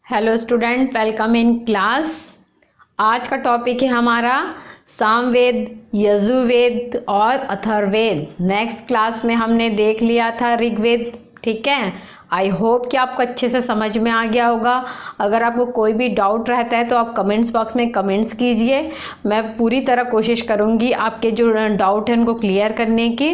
Hello student, welcome in class. आज का topic है हमारा सामवेद, यजुर्वेद और अथर्ववेद। नेक्स्ट क्लास में हमने देख लिया था ऋग्वेद। ठीक है, आई होप कि आपको अच्छे से समझ में आ गया होगा। अगर आपको कोई भी डाउट रहता है तो आप कमेंट्स बॉक्स में कमेंट्स कीजिए। मैं पूरी तरह कोशिश करूंगी आपके जो डाउट है उनको क्लियर करने की,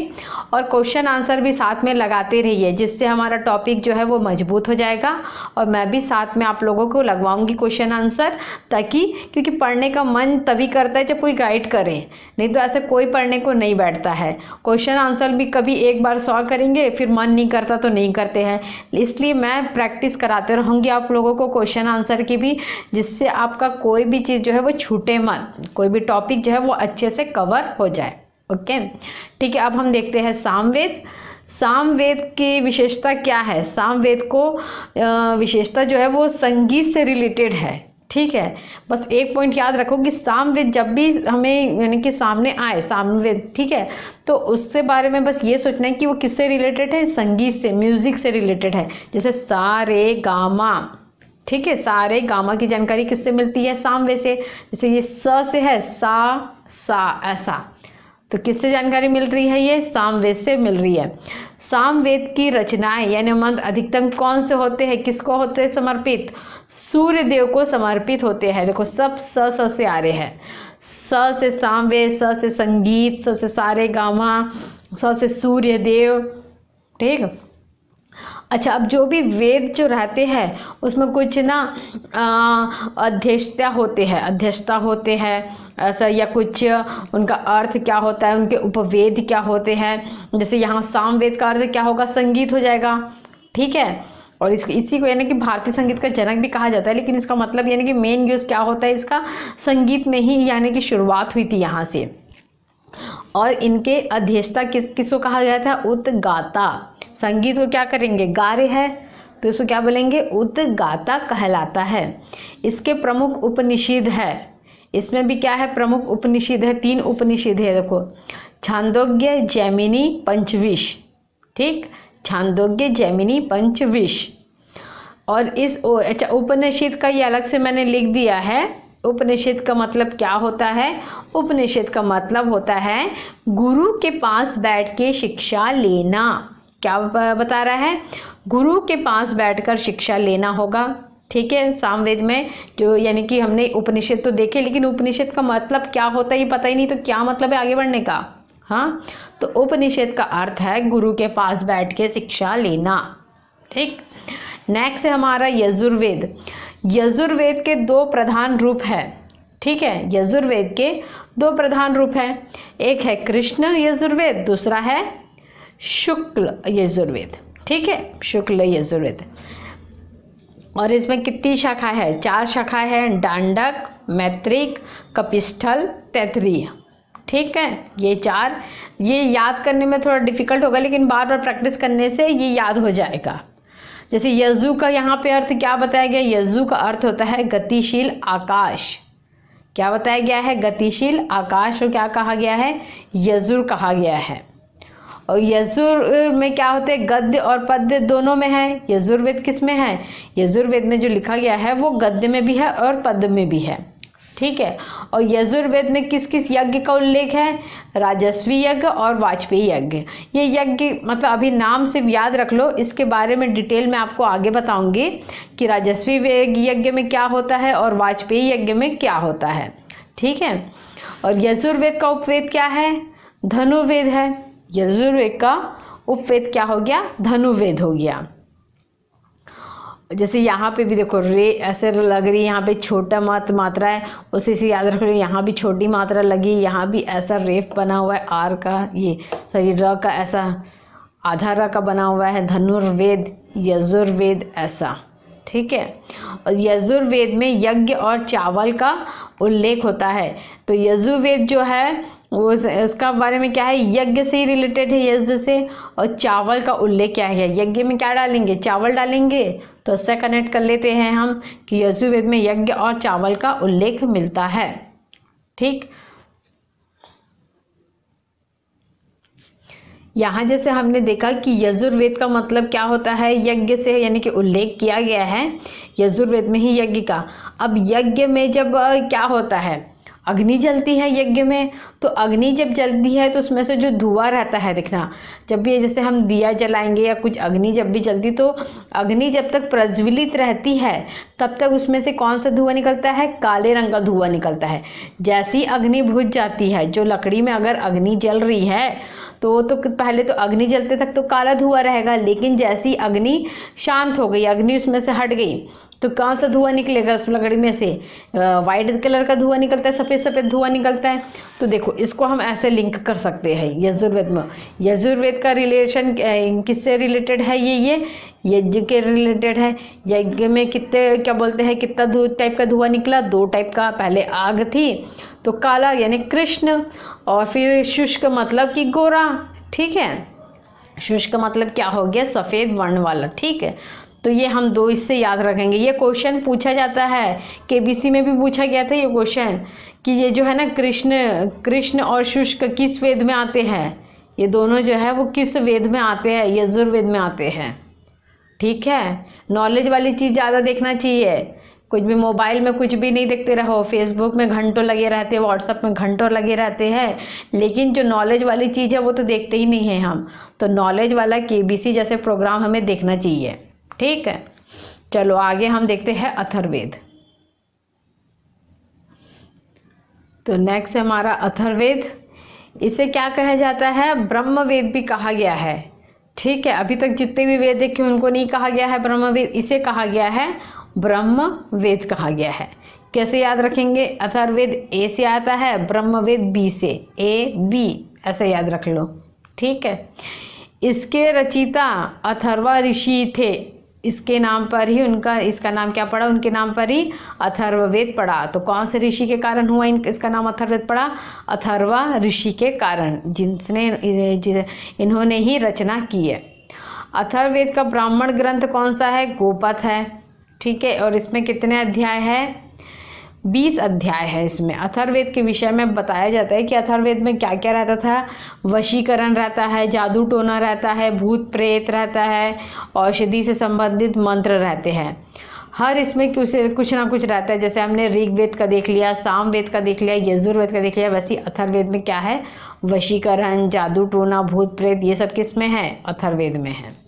और क्वेश्चन आंसर भी साथ में लगाते रहिए, जिससे हमारा टॉपिक जो है वो मजबूत हो जाएगा। और मैं भी साथ में आप लोगों को लगवाऊंगी क्वेश्चन आंसर, ताकि क्योंकि पढ़ने का मन तभी करता है जब कोई गाइड करे, नहीं तो ऐसे कोई पढ़ने को नहीं बैठता है। क्वेश्चन आंसर भी कभी एक बार सॉल्व करेंगे, फिर मन नहीं करता तो नहीं करते हैं। इसलिए मैं प्रैक्टिस कराते रहूँगी आप लोगों को क्वेश्चन आंसर की भी, जिससे आपका कोई भी चीज़ जो है वो छूटे मत, कोई भी टॉपिक जो है वो अच्छे से कवर हो जाए। ओके, ठीक है। अब हम देखते हैं सामवेद। सामवेद की विशेषता क्या है? सामवेद को विशेषता जो है वो संगीत से रिलेटेड है। ठीक है, बस एक पॉइंट याद रखो कि सामवेद जब भी हमें यानी कि सामने आए सामवेद, ठीक है, तो उससे बारे में बस ये सोचना है कि वो किससे रिलेटेड है? संगीत से, म्यूजिक से रिलेटेड है। जैसे सा रे गा मा, ठीक है, सा रे गा मा की जानकारी किससे मिलती है? सामवेद से। जैसे ये स से है सा ऐसा, तो किससे जानकारी मिल रही है? ये सामवेद से मिल रही है। सामवेद की रचनाएं यानी मंत्र अधिकतम कौन से होते हैं? किसको होते हैं समर्पित? सूर्य देव को समर्पित होते हैं। देखो सब स से आ रहे हैं। स से सामवेद, स से संगीत, स से सारे गामा, स से सूर्य देव। ठीक। अच्छा, अब जो भी वेद जो रहते हैं उसमें कुछ ना अध्यक्षता होते हैं ऐसा, या कुछ उनका अर्थ क्या होता है, उनके उपवेद क्या होते हैं। जैसे यहाँ सामवेद का अर्थ क्या होगा? संगीत हो जाएगा। ठीक है, और इसी को यानी कि भारतीय संगीत का जनक भी कहा जाता है, लेकिन इसका मतलब यानी कि मेन यूज़ क्या होता है इसका? संगीत में ही यानी कि शुरुआत हुई थी यहाँ से। और इनके अध्यक्षता किसको कहा गया था? उद्गाता। संगीत को क्या करेंगे? गा रहे हैं तो इसको क्या बोलेंगे? उद्गाता कहलाता है। इसके प्रमुख उपनिषद है। इसमें भी क्या है? प्रमुख उपनिषद है, 3 उपनिषद है। देखो, छांदोग्य, जैमिनी, पंचविश। ठीक, छांदोग्य, जैमिनी, पंचविश। और इस अच्छा, उपनिषद का ये अलग से मैंने लिख दिया है। उपनिषद का मतलब क्या होता है? उपनिषद का मतलब होता है गुरु के पास बैठ के शिक्षा लेना। क्या बता रहा है? गुरु के पास बैठकर शिक्षा लेना होगा। ठीक है, सामवेद में जो यानी कि हमने उपनिषद तो देखे, लेकिन उपनिषद का मतलब क्या होता है ये पता ही नहीं, तो क्या मतलब है आगे बढ़ने का? हाँ, तो उपनिषद का अर्थ है गुरु के पास बैठ के शिक्षा लेना। ठीक, नेक्स्ट है हमारा यजुर्वेद। यजुर्वेद के 2 प्रधान रूप है। ठीक है, यजुर्वेद के 2 प्रधान रूप है। एक है कृष्ण यजुर्वेद, दूसरा है शुक्ल यजुर्वेद। ठीक है, शुक्ल यजुर्वेद। और इसमें कितनी शाखा है? 4 शाखा है, डांडक, मैत्रिक, कपिस्थल, तैत्तिरीय। ठीक है, ये 4, ये याद करने में थोड़ा डिफिकल्ट होगा, लेकिन बार बार प्रैक्टिस करने से ये याद हो जाएगा। जैसे यजु का यहाँ पे अर्थ क्या बताया गया? यजु का अर्थ होता है गतिशील आकाश। क्या बताया गया है? गतिशील आकाश को क्या कहा गया है? यजुर कहा गया है। और यजुर में क्या होते हैं? गद्य और पद्य दोनों में है। यजुर्वेद किस में है? यजुर्वेद में जो लिखा गया है वो गद्य में भी है और पद्य में भी है। ठीक है, और यजुर्वेद में किस किस यज्ञ का उल्लेख है? राजस्वी यज्ञ और वाजपेयी यज्ञ। ये यज्ञ मतलब अभी नाम से याद रख लो, इसके बारे में डिटेल में आपको आगे बताऊंगी कि राजस्वी यज्ञ में क्या होता है और वाजपेयी यज्ञ में क्या होता है। ठीक है, और यजुर्वेद का उपवेद क्या है? धनुर्वेद है। यजुर्वेद का उपवेद क्या हो गया? धनुर्वेद हो गया। जैसे यहाँ पे भी देखो रे ऐसे लग रही है, यहाँ पे छोटा मात्रा है, उसी से याद रख लो। यहाँ भी छोटी मात्रा लगी, यहाँ भी ऐसा रेफ बना हुआ है आर का, ये सॉरी र का ऐसा आधा र का बना हुआ है। धनुर्वेद, यजुर्वेद ऐसा। ठीक है, और यजुर्वेद में यज्ञ और चावल का उल्लेख होता है। तो यजुर्वेद जो है वो उसका बारे में क्या है? यज्ञ से ही रिलेटेड है, यज्ञ से। और चावल का उल्लेख क्या है? यज्ञ में क्या डालेंगे? चावल डालेंगे। तो इससे कनेक्ट कर लेते हैं हम कि यजुर्वेद में यज्ञ और चावल का उल्लेख मिलता है। ठीक, यहाँ जैसे हमने देखा कि यजुर्वेद का मतलब क्या होता है, यज्ञ से, यानी कि उल्लेख किया गया है यजुर्वेद में ही यज्ञ का। अब यज्ञ में जब क्या होता है, अग्नि जलती है यज्ञ में, तो अग्नि जब जलती है तो उसमें से जो धुआं रहता है, देखना जब भी जैसे हम दिया जलाएंगे या कुछ अग्नि जब भी जलती, तो अग्नि जब तक प्रज्वलित रहती है तब तक उसमें से कौन सा धुआं निकलता है, काले रंग का धुआं निकलता है। जैसी अग्नि बुझ जाती है, जो लकड़ी में अगर अग्नि जल रही है तो पहले तो अग्नि जलते तक तो काला धुआं रहेगा, लेकिन जैसी अग्नि शांत हो गई, अग्नि उसमें से हट गई, तो कौन सा धुआं निकलेगा उस लकड़ी में से, वाइट कलर का धुआं निकलता है, सफ़ेद सफ़ेद धुआं निकलता है। तो देखो इसको हम ऐसे लिंक कर सकते हैं यजुर्वेद में। यजुर्वेद का रिलेशन किससे रिलेटेड है, ये यज्ञ के रिलेटेड है। यज्ञ में कितने क्या बोलते हैं, कितना टाइप का धुआं निकला, 2 टाइप का। पहले आग थी तो काला यानी कृष्ण, और फिर शुष्क मतलब कि गोरा, ठीक है। शुष्क मतलब क्या हो गया, सफ़ेद वर्ण वाला, ठीक है। तो ये हम 2 इससे याद रखेंगे। ये क्वेश्चन पूछा जाता है, केबीसी में भी पूछा गया था ये क्वेश्चन कि ये जो है ना कृष्ण और शुष्क किस वेद में आते हैं, ये दोनों जो है वो किस वेद में आते हैं, यजुर्वेद में आते हैं, ठीक है। नॉलेज वाली चीज़ ज़्यादा देखना चाहिए, कुछ भी मोबाइल में कुछ भी नहीं देखते रहो, फेसबुक में घंटों लगे रहते हैं, व्हाट्सएप में घंटों लगे रहते हैं, लेकिन जो नॉलेज वाली चीज़ है वो तो देखते ही नहीं हैं हम। तो नॉलेज वाला केबीसी जैसे प्रोग्राम हमें देखना चाहिए, ठीक है। चलो आगे हम देखते हैं अथर्ववेद। तो नेक्स्ट है हमारा अथर्ववेद। इसे क्या कहा जाता है, ब्रह्मवेद भी कहा गया है, ठीक है। अभी तक जितने भी वेद देखे उनको नहीं कहा गया है ब्रह्मवेद, इसे कहा गया है ब्रह्मवेद कहा गया है। कैसे याद रखेंगे, अथर्ववेद ए से आता है, ब्रह्मवेद बी से, ए बी ऐसे याद रख लो, ठीक है। इसके रचयिता अथर्वा ऋषि थे, इसके नाम पर ही इसका नाम क्या पड़ा, उनके नाम पर ही अथर्ववेद पड़ा। तो कौन से ऋषि के कारण हुआ इसका नाम अथर्ववेद पड़ा, अथर्वा ऋषि के कारण, इन्होंने ही रचना की है। अथर्ववेद का ब्राह्मण ग्रंथ कौन सा है, गोपथ है, ठीक है। और इसमें कितने अध्याय है, 20 अध्याय है। इसमें अथर्ववेद के विषय में बताया जाता है कि अथर्ववेद में क्या क्या रहता था, वशीकरण रहता है, जादू टोना रहता है, भूत प्रेत रहता है, औषधि से संबंधित मंत्र रहते हैं। हर इसमें कुछ ना कुछ रहता है। जैसे हमने ऋग्वेद का देख लिया, सामवेद का देख लिया, यजुर्वेद का देख लिया, वैसे अथर्ववेद में क्या है, वशीकरण, जादू टोना, भूत प्रेत, ये सब किस में है, अथर्ववेद में है।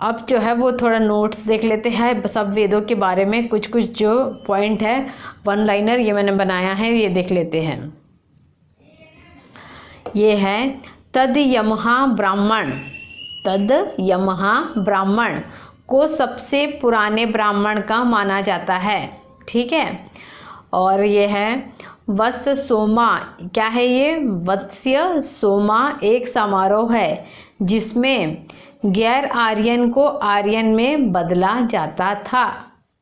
अब जो है वो थोड़ा नोट्स देख लेते हैं सब वेदों के बारे में, कुछ जो पॉइंट है, 1 लाइनर ये मैंने बनाया है, ये देख लेते हैं। ये है तद यमहा ब्राह्मण को सबसे पुराने ब्राह्मण का माना जाता है, ठीक है। और ये है वत्स्य सोमा, क्या है ये, वत्स्य सोमा एक समारोह है जिसमें गैर आर्यन को आर्यन में बदला जाता था।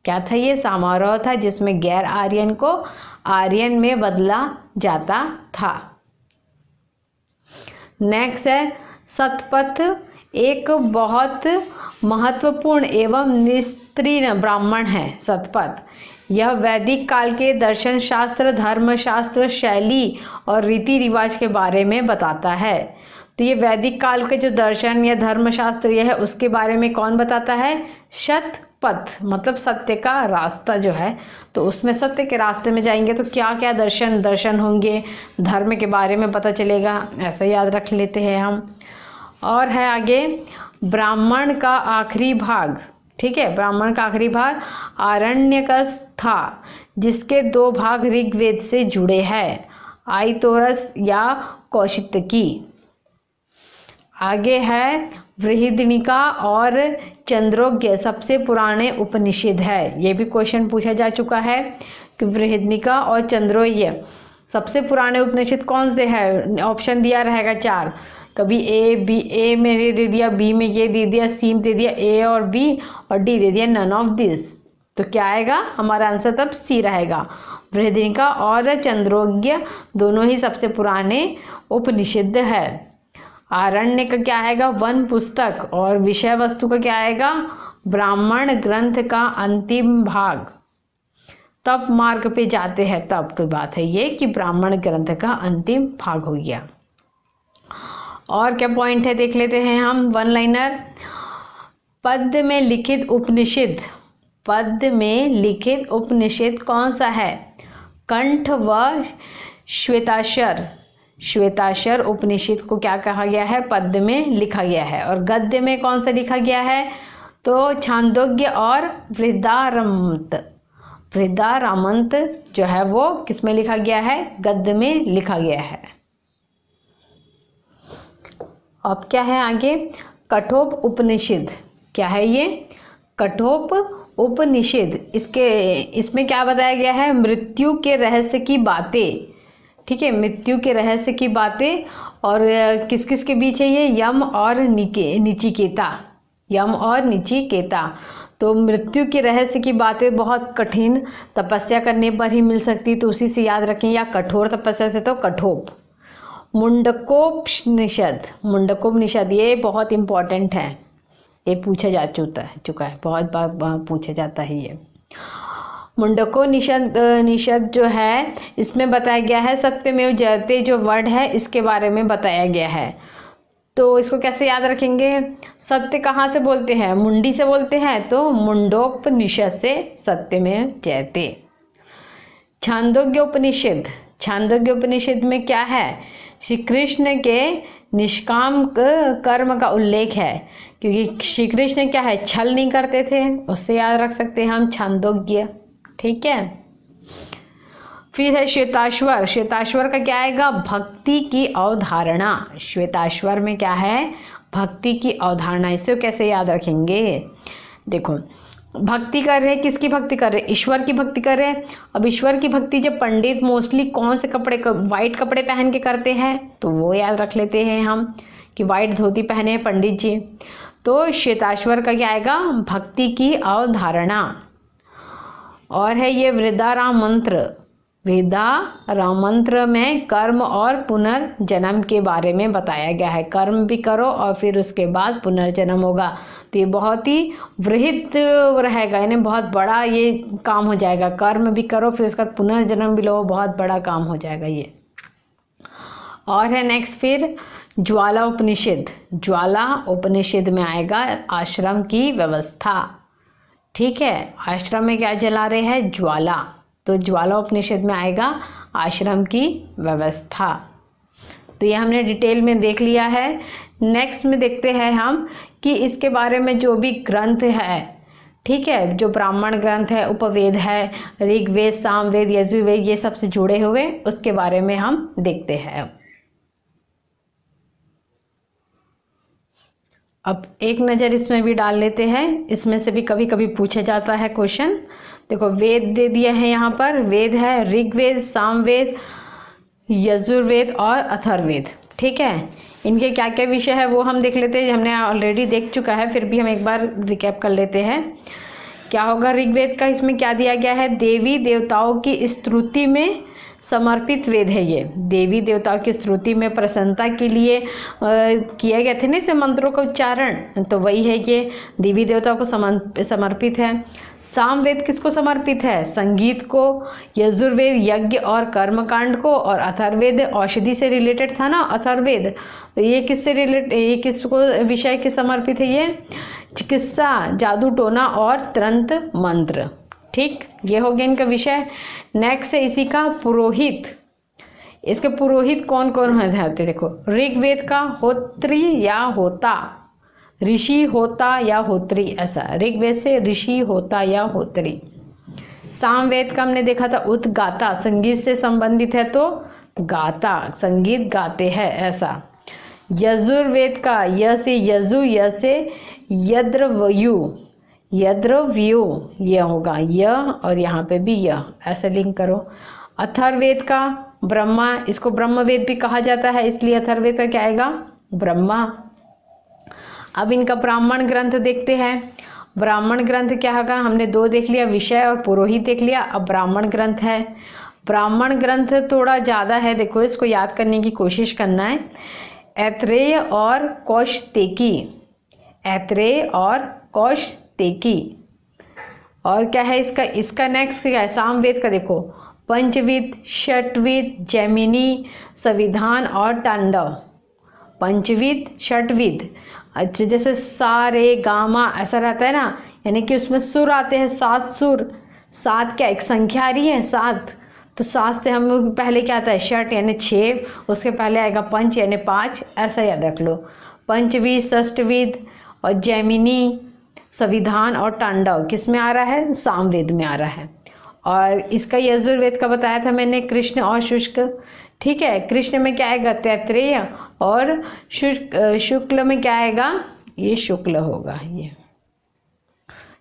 क्या था ये, समारोह था जिसमें गैर आर्यन को आर्यन में बदला जाता था। नेक्स्ट है सतपथ, एक बहुत महत्वपूर्ण एवं निस्त्रीण ब्राह्मण है सतपथ। यह वैदिक काल के दर्शन शास्त्र, धर्मशास्त्र, शैली और रीति रिवाज के बारे में बताता है। तो ये वैदिक काल के जो दर्शन या धर्मशास्त्र ये है उसके बारे में कौन बताता है, शतपथ, मतलब सत्य का रास्ता जो है। तो उसमें सत्य के रास्ते में जाएंगे तो क्या क्या दर्शन होंगे, धर्म के बारे में पता चलेगा, ऐसा याद रख लेते हैं हम। और है आगे ब्राह्मण का आखिरी भाग, ठीक है। ब्राह्मण का आखिरी भाग आरण्यक था, जिसके 2 भाग ऋग्वेद से जुड़े हैं, आयतोरस या कौशितकी। आगे है बृहदनिका और छांदोग्य सबसे पुराने उपनिषद है। ये भी क्वेश्चन पूछा जा चुका है कि बृहदनिका और छांदोग्य सबसे पुराने उपनिषद कौन से है। ऑप्शन दिया रहेगा 4, कभी ए में ये दे दिया, बी में ये दे दिया, सी में दे दिया, ए और बी, और डी दे दिया नन ऑफ दिस। तो क्या आएगा हमारा आंसर, तब सी रहेगा। बृहदनिका और छांदोग्य दोनों ही सबसे पुराने उपनिषद है। आरण्य का क्या आएगा, वन पुस्तक, और विषय वस्तु का क्या आएगा, ब्राह्मण ग्रंथ का अंतिम भाग। तब मार्ग पे जाते हैं, तब की बात है ये कि ब्राह्मण ग्रंथ का अंतिम भाग हो गया। और क्या पॉइंट है देख लेते हैं हम, वन लाइनर। पद्य में लिखित उपनिषद, पद्य में लिखित उपनिषद कौन सा है? कंठ व श्वेताक्षर। श्वेताक्षर उपनिषद को क्या कहा गया है? पद्य में लिखा गया है। और गद्य में कौन सा लिखा गया है? तो छांदोग्य और बृहदारण्यक। बृहदारण्यक जो है वो किस में लिखा गया है? गद्य में लिखा गया है। अब क्या है आगे? कठोप उपनिषद। क्या है ये? कठोप उपनिषद। इसमें क्या बताया गया है? मृत्यु के रहस्य की बातें। ठीक है, मृत्यु के रहस्य की बातें। और किस किस के बीच है ये? यम और नचिकेता। यम और नचिकेता। तो मृत्यु के रहस्य की बातें बहुत कठिन तपस्या करने पर ही मिल सकती, तो उसी से याद रखें, या कठोर तपस्या से तो कठोप। मुंडकोपनिषद। मुंडकोपनिषद ये बहुत इम्पोर्टेंट है, ये पूछा जा चुका है, बहुत बार पूछा जाता है ये। मुंडकोपनिषद जो है इसमें बताया गया है सत्यमेव जयते जो वर्ड है इसके बारे में बताया गया है। तो इसको कैसे याद रखेंगे? सत्य कहाँ से बोलते हैं? मुंडी से बोलते हैं, तो मुंडोपनिषद से सत्यमेव जयते। छांदोग्य उपनिषद। छांदोग्य उपनिषद में क्या है? श्री कृष्ण के निष्काम कर्म का उल्लेख है, क्योंकि श्री कृष्ण क्या है? छल नहीं करते थे, उससे याद रख सकते हैं हम छांदोग्य। ठीक है। फिर है श्वेताश्वर। श्वेताश्वर का क्या आएगा? भक्ति की अवधारणा। श्वेताश्वर में क्या है? भक्ति की अवधारणा। इसे कैसे याद रखेंगे? देखो, भक्ति कर रहे हैं, किसकी भक्ति कर रहे हैं? ईश्वर की भक्ति कर रहे हैं। अब ईश्वर की भक्ति जब पंडित मोस्टली कौन से कपड़े, वाइट कपड़े पहन के करते हैं, तो वो याद रख लेते हैं हम कि वाइट धोती पहने हैं पंडित जी। तो श्वेताश्वर का क्या आएगा? भक्ति की अवधारणा। और है ये वृद्धाराम मंत्र। वृद्धाराम मंत्र में कर्म और पुनर्जन्म के बारे में बताया गया है। कर्म भी करो और फिर उसके बाद पुनर्जन्म होगा, तो ये बहुत ही वृहत रहेगा, यानी बहुत बड़ा ये काम हो जाएगा। कर्म भी करो फिर उसका पुनर्जन्म भी लो, बहुत बड़ा काम हो जाएगा ये। और है नेक्स्ट फिर ज्वाला उपनिषद। ज्वाला उपनिषद में आएगा आश्रम की व्यवस्था। ठीक है, आश्रम में क्या जला रहे हैं? ज्वाला। तो ज्वाला उपनिषद में आएगा आश्रम की व्यवस्था। तो ये हमने डिटेल में देख लिया है। नेक्स्ट में देखते हैं हम कि इसके बारे में जो भी ग्रंथ है, ठीक है, जो ब्राह्मण ग्रंथ है, उपवेद है, ऋग्वेद, सामवेद, यजुर्वेद, ये सबसे जुड़े हुए, उसके बारे में हम देखते हैं। अब एक नज़र इसमें भी डाल लेते हैं, इसमें से भी कभी कभी पूछा जाता है क्वेश्चन। देखो, वेद दे दिए हैं यहाँ पर। वेद है ऋग्वेद, सामवेद, यजुर्वेद और अथर्ववेद। ठीक है, इनके क्या क्या विषय है वो हम देख लेते हैं। हमने ऑलरेडी देख चुका है, फिर भी हम एक बार रिकैप कर लेते हैं। क्या होगा ऋग्वेद का? इसमें क्या दिया गया है? देवी देवताओं की स्तुति में समर्पित वेद है ये। देवी देवताओं की स्तुति में प्रसन्नता के लिए किए गए थे ना इसे मंत्रों का उच्चारण, तो वही है ये, देवी देवताओं को समर्पित है। सामवेद किसको समर्पित है? संगीत को। यजुर्वेद यज्ञ और कर्मकांड को। और अथर्ववेद औषधि से रिलेटेड था ना अथर्ववेद, तो ये किससे रिलेटेड, ये किसको विषय के समर्पित है? ये चिकित्सा, जादू टोना और तंत्र मंत्र। ठीक, ये हो गया इनका विषय। नेक्स्ट है इसी का पुरोहित। इसके पुरोहित कौन कौन होते? देखो, ऋग्वेद का होत्री या होता, ऋषि होता या होत्री, ऐसा ऋग्वेद से ऋषि होता या होत्री। सामवेद का हमने देखा था उद्गाता, संगीत से संबंधित है तो गाता, संगीत गाते हैं, ऐसा। यजुर्वेद का य से यजु, य से यद्रवयु, यद्रव्यो, यह होगा य, और यहाँ पे भी य, ऐसे लिंक करो। अथर्ववेद का ब्रह्मा, इसको ब्रह्मवेद भी कहा जाता है, इसलिए अथर्ववेद का क्या आएगा? ब्रह्मा। अब इनका ब्राह्मण ग्रंथ देखते हैं। ब्राह्मण ग्रंथ क्या होगा? हमने दो देख लिया, विषय और पुरोहित देख लिया। अब ब्राह्मण ग्रंथ है। ब्राह्मण ग्रंथ थोड़ा ज़्यादा है, देखो इसको याद करने की कोशिश करना है। ऐत्रेय और कौशिकी, ऐत्रेय और कौशिकी। और क्या है इसका नेक्स्ट क्या है? सामवेद का देखो, पंचवेद, षटवेद, जैमिनी, संविधान और तांडव। पंचविध, षटविध। अच्छा, जैसे सा रे गा मा ऐसा रहता है ना, यानी कि उसमें सुर आते हैं, 7 सुर। 7 क्या एक संख्या आ रही है 7, तो 7 से हम पहले क्या आता है षट यानी 6, उसके पहले आएगा पंच यानी 5, ऐसा याद रख लो। पंचविध, षष्टविध और जैमिनी, संविधान और तांडव किस में आ रहा है, सामवेद में आ रहा है। और इसका यजुर्वेद का बताया था मैंने, कृष्ण और शुष्क। ठीक है, कृष्ण में क्या आएगा तैत्रेय, और शुक्ल में क्या आएगा, ये शुक्ल होगा, ये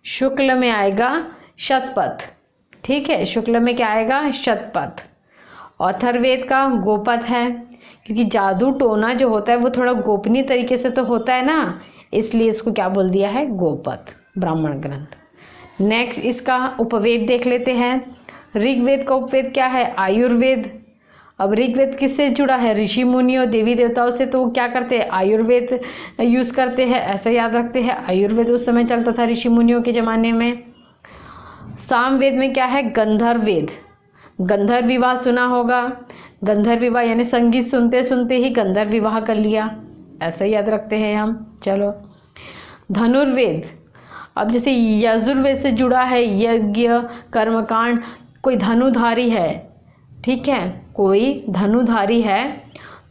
शुक्ल में आएगा शतपथ। ठीक है, शुक्ल में क्या आएगा शतपथ। अथर्ववेद का गोपथ है, क्योंकि जादू टोना जो होता है वो थोड़ा गोपनीय तरीके से तो होता है ना, इसलिए इसको क्या बोल दिया है, गोपथ, ब्राह्मण ग्रंथ। नेक्स्ट इसका उपवेद देख लेते हैं। ऋग्वेद का उपवेद क्या है, आयुर्वेद। अब ऋग्वेद किससे जुड़ा है, ऋषि मुनियों देवी देवताओं से, तो वो क्या करते हैं आयुर्वेद यूज़ करते हैं, ऐसा याद रखते हैं। आयुर्वेद उस समय चलता था ऋषि मुनियों के ज़माने में। सामवेद में क्या है, गंधर्व वेद। गंधर्व विवाह सुना होगा, गंधर्व विवाह यानी संगीत सुनते सुनते ही गंधर्व विवाह कर लिया, ऐसा याद रखते हैं हम। चलो धनुर्वेद, अब जैसे यजुर्वेद से जुड़ा है यज्ञ कर्मकांड, कोई धनुधारी है, ठीक है, कोई धनुधारी है,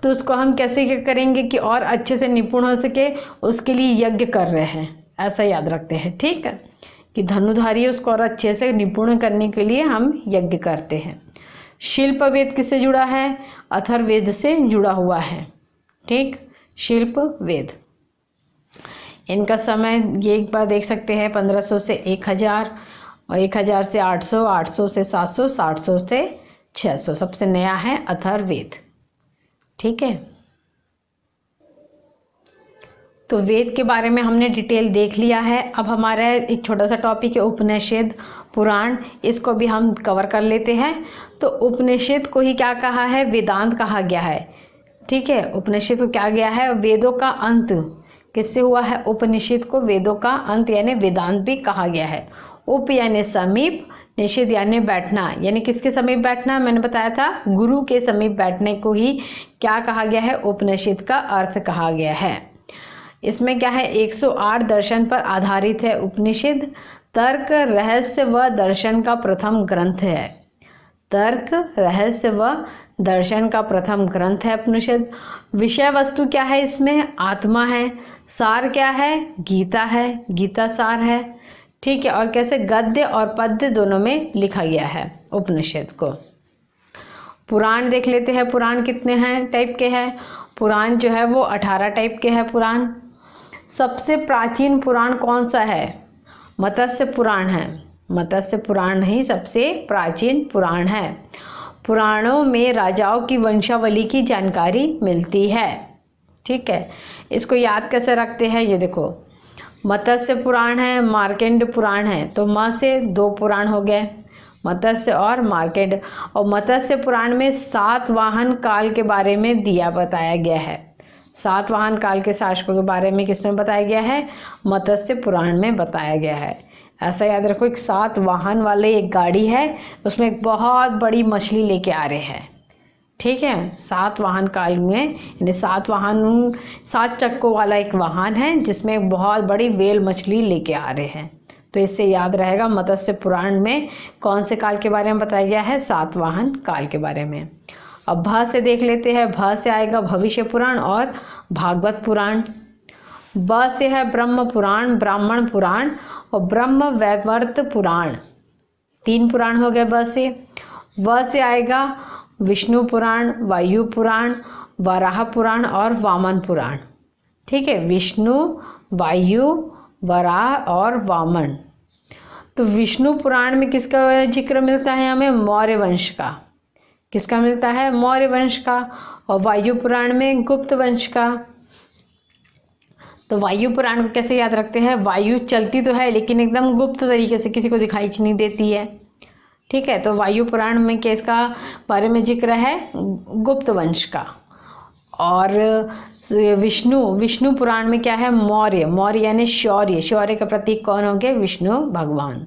तो उसको हम कैसे क्या करेंगे कि और अच्छे से निपुण हो सके, उसके लिए यज्ञ कर रहे हैं, ऐसा याद रखते हैं। ठीक है, कि धनुधारी है, उसको और अच्छे से निपुण करने के लिए हम यज्ञ करते हैं। शिल्पवेद किससे जुड़ा है, अथर्ववेद से जुड़ा हुआ है। ठीक, शिल्पवेद, इनका समय ये एक बार देख सकते हैं, 1500 से 1000 और 1000 से 800, 800 से 700, 700 से 600। सबसे नया है अथर्ववेद। ठीक है, तो वेद के बारे में हमने डिटेल देख लिया है। अब हमारा एक छोटा सा टॉपिक है उपनिषद पुराण, इसको भी हम कवर कर लेते हैं। तो उपनिषद को ही क्या कहा है, वेदांत कहा गया है। ठीक है, उपनिषद को क्या गया है, वेदों का अंत किससे हुआ है, उपनिषद को वेदों का अंत यानी वेदांत भी कहा गया है। उप यानी समीप, निषेध यानी बैठना, यानी किसके समीप बैठना, मैंने बताया था गुरु के समीप बैठने को ही क्या कहा गया है, उपनिषद का अर्थ कहा गया है। इसमें क्या है, 108 दर्शन पर आधारित है उपनिषद। तर्क रहस्य व दर्शन का प्रथम ग्रंथ है। तर्क रहस्य व दर्शन का प्रथम ग्रंथ है उपनिषद। विषय वस्तु क्या है, इसमें आत्मा है। सार क्या है, गीता है, गीता सार है। ठीक है, और कैसे गद्य और पद्य दोनों में लिखा गया है उपनिषद को। पुराण देख लेते हैं, पुराण कितने हैं टाइप के हैं, पुराण जो है वो 18 टाइप के हैं पुराण। सबसे प्राचीन पुराण कौन सा है, मत्स्य पुराण है। मत्स्य पुराण ही सबसे प्राचीन पुराण है। पुराणों में राजाओं की वंशावली की जानकारी मिलती है। ठीक है, इसको याद कैसे रखते हैं, ये देखो मत्स्य पुराण है, मार्कंड पुराण है, तो म से 2 पुराण हो गए, मत्स्य और मार्कंड। और मत्स्य पुराण में 7 वाहन काल के बारे में बताया गया है। 7 वाहन काल के शासकों के बारे में किसमें बताया गया है, मत्स्य पुराण में बताया गया है। ऐसा याद रखो, एक 7 वाहन वाले एक गाड़ी है, उसमें एक बहुत बड़ी मछली लेके आ रहे हैं। ठीक है, 7 वाहन काल में यानी 7 वाहन, 7 चक्कों वाला एक वाहन है जिसमें एक बहुत बड़ी वेल मछली लेके आ रहे हैं। तो इससे याद रहेगा मत्स्य पुराण में कौन से काल के बारे में बताया गया है, 7 वाहन काल के बारे में। अब भ से देख लेते हैं, भ से आएगा भविष्य पुराण और भागवत पुराण। ब से है ब्रह्म पुराण, ब्राह्मण पुराण और ब्रह्म वैवर्त पुराण। 3 पुराण हो गए ब से। व से आएगा विष्णु पुराण, वायु पुराण, वराह पुराण और वामन पुराण। ठीक है, विष्णु, वायु, वराह और वामन। तो विष्णु पुराण में किसका जिक्र मिलता है हमें, मौर्य वंश का। किसका मिलता है, मौर्य वंश का। और वायु पुराण में गुप्त वंश का। तो वायु पुराण को कैसे याद रखते हैं, वायु चलती तो है लेकिन एकदम गुप्त तरीके से, किसी को दिखाई नहीं देती है। ठीक है, तो वायु पुराण में किसका बारे में जिक्र है, गुप्त वंश का। और विष्णु पुराण में क्या है, मौर्य, मौर्य यानी शौर्य, शौर्य का प्रतीक कौन हो गए, विष्णु भगवान।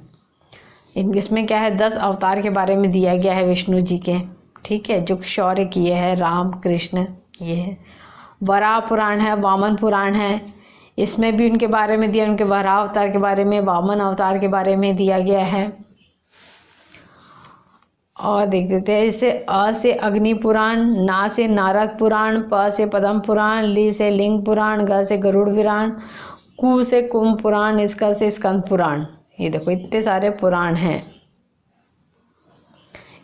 इसमें क्या है, 10 अवतार के बारे में दिया गया है विष्णु जी के। ठीक है, जो शौर्य किए हैं, राम कृष्ण किए हैं। वराह पुराण है, वामन पुराण है, इसमें भी उनके बारे में दिया, उनके वराह अवतार के बारे में, वामन अवतार के बारे में दिया गया है। और देख देते हैं, जैसे अ से अग्नि पुराण, ना से नारद पुराण, प से पद्म पुराण, ली से लिंग पुराण, ग से गरुड़ पुराण, कु से कुंभ पुराण, स्क से स्कंद पुराण। ये देखो इतने सारे पुराण हैं।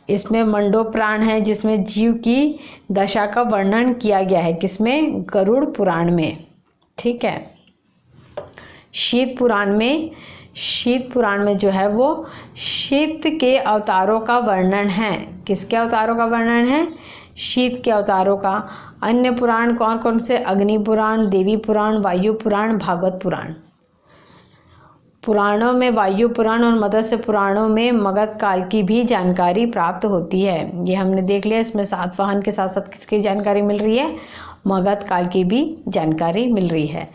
इसमें मंडो पुराण है जिसमें जीव की दशा का वर्णन किया गया है, किसमें? गरुड़ पुराण में। ठीक है। शीत पुराण में जो है वो शीत के अवतारों का वर्णन है। किसके अवतारों का वर्णन है? शीत के अवतारों का। अन्य पुराण कौन कौन से? अग्नि पुराण, देवी पुराण, वायु पुराण, भागवत पुराण। पुराणों में वायु पुराण और मत्स्य पुराणों में मगध काल की भी जानकारी प्राप्त होती है। ये हमने देख लिया। इसमें सातवाहन के साथ साथ किसकी जानकारी मिल रही है? मगध काल की भी जानकारी मिल रही है।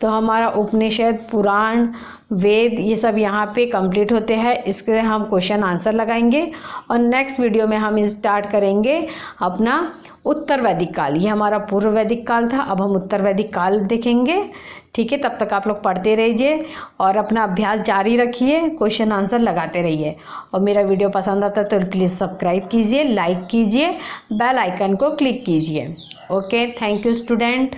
तो हमारा उपनिषद, पुराण, वेद ये सब यहाँ पे कंप्लीट होते हैं। इसके हम क्वेश्चन आंसर लगाएंगे और नेक्स्ट वीडियो में हम स्टार्ट करेंगे अपना उत्तर वैदिक काल। ये हमारा पूर्व वैदिक काल था, अब हम उत्तर वैदिक काल देखेंगे। ठीक है, तब तक आप लोग पढ़ते रहिए और अपना अभ्यास जारी रखिए, क्वेश्चन आंसर लगाते रहिए। और मेरा वीडियो पसंद आता है तो प्लीज़ सब्सक्राइब कीजिए, लाइक कीजिए, बेल आइकन को क्लिक कीजिए। Okay, thank you student.